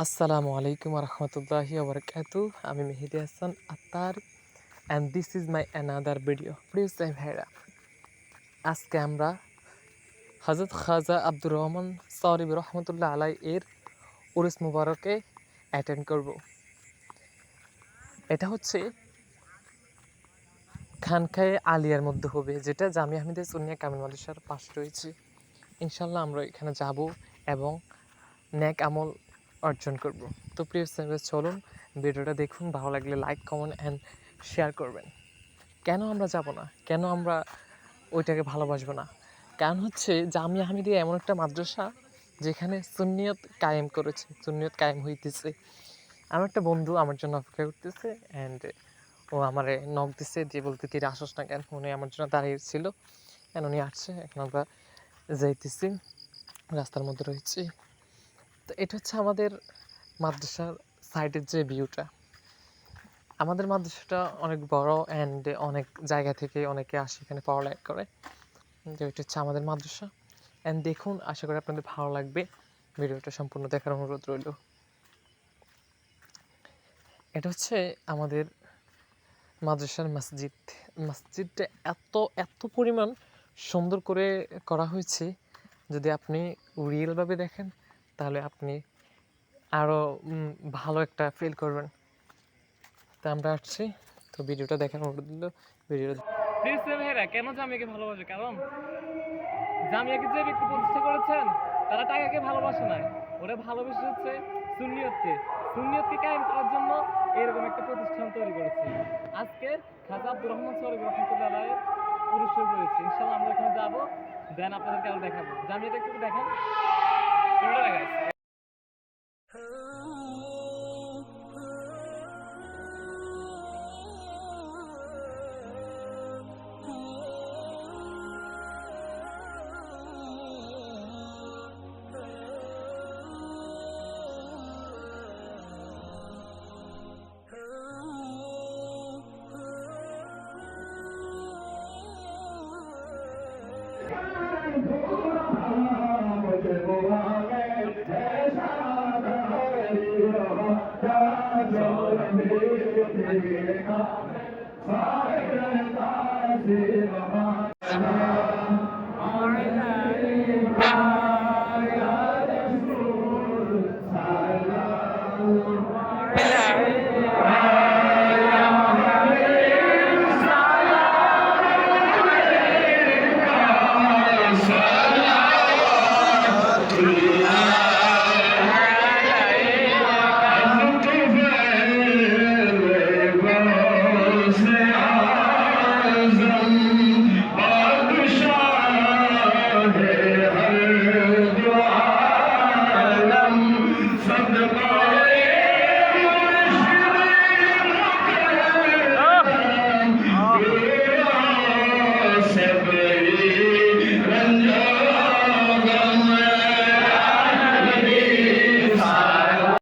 আসসালামু আলাইকুম রহমতুল্লাহি ওবরাকাতু। আমি Mehedi Hasan Attar and this is my another video. Please ভাইরা, আজকে আমরা হজরত খাজা আব্দুর রহমান সরিব রহমতুল্লাহ আলাই এর উরুস মুবারকে অ্যাটেন্ড করব। এটা হচ্ছে খানকায়ে আলিয়ার মধ্যে হবে, যেটা জামিয়া আহমেদিয়া সুন্নিয়া কামিল মাদ্রাসার পাশে রয়েছে। ইনশাল্লাহ আমরা এখানে যাব এবং নেক আমল অর্জন করব। তো প্রিয় সার্ভিস, চলুন ভিডিওটা দেখুন, ভালো লাগলে লাইক কমেন্ট অ্যান্ড শেয়ার করবেন। কেন আমরা যাব না, কেন আমরা ওইটাকে ভালোবাসবো না? কারণ হচ্ছে জামিয়া আহমেদিয়া এমন একটা মাদ্রাসা যেখানে সুন্নিয়ত কায়েম করেছে, সুন্নিয়ত কায়েম হইতেছে। আমার একটা বন্ধু আমার জন্য অপেক্ষা করতেছে অ্যান্ড ও আমারে নক দিছে দিয়ে বলতে কি আসস না কেন, উনি আমার জন্য দাঁড়িয়ে ছিল অ্যান্ড উনি আসছে। এখন আমরা যাইতেছি, রাস্তার মধ্যে রয়েছি। তো এটা হচ্ছে আমাদের মাদ্রাসার সাইডের যে ভিউটা। আমাদের মাদ্রাসাটা অনেক বড় অ্যান্ড অনেক জায়গা থেকে অনেকে আসে এখানে পড়ালেখা করে। তো এটা হচ্ছে আমাদের মাদ্রাসা অ্যান্ড দেখুন, আশা করি আপনাদের ভালো লাগবে। ভিডিওটা সম্পূর্ণ দেখার অনুরোধ রইল। এটা হচ্ছে আমাদের মাদ্রাসার মসজিদ। মসজিদটা এত পরিমাণ সুন্দর করে করা হয়েছে, যদি আপনি রিয়েলভাবে দেখেন তাহলে আপনি আরও ভালো একটা ফিল করবেন। তা আমরা আসছি, তো ভিডিওটা দেখার অনুরোধ দিল। ভিডিও ভাইরা কেন জামিয়াকে ভালোবাসে? কারণ জামিয়াকে যে ব্যক্তি প্রতিষ্ঠা করেছেন তারা টাকাকে ভালোবাসে না, ওরা ভালোবেসে হচ্ছে সুন্নিয়তকে কায়েম করার জন্য এরকম একটা প্রতিষ্ঠান তৈরি করেছে। আজকে খাজা আব্দুর রহমান সরিব রহমতুল্লাহ পুরুষ হয়ে রয়েছে। ইনশাল্লাহ আমরা এখানে যাবো, দেন আপনাদেরকে আরো দেখাবো। জামিয়াটা একটু দেখেন,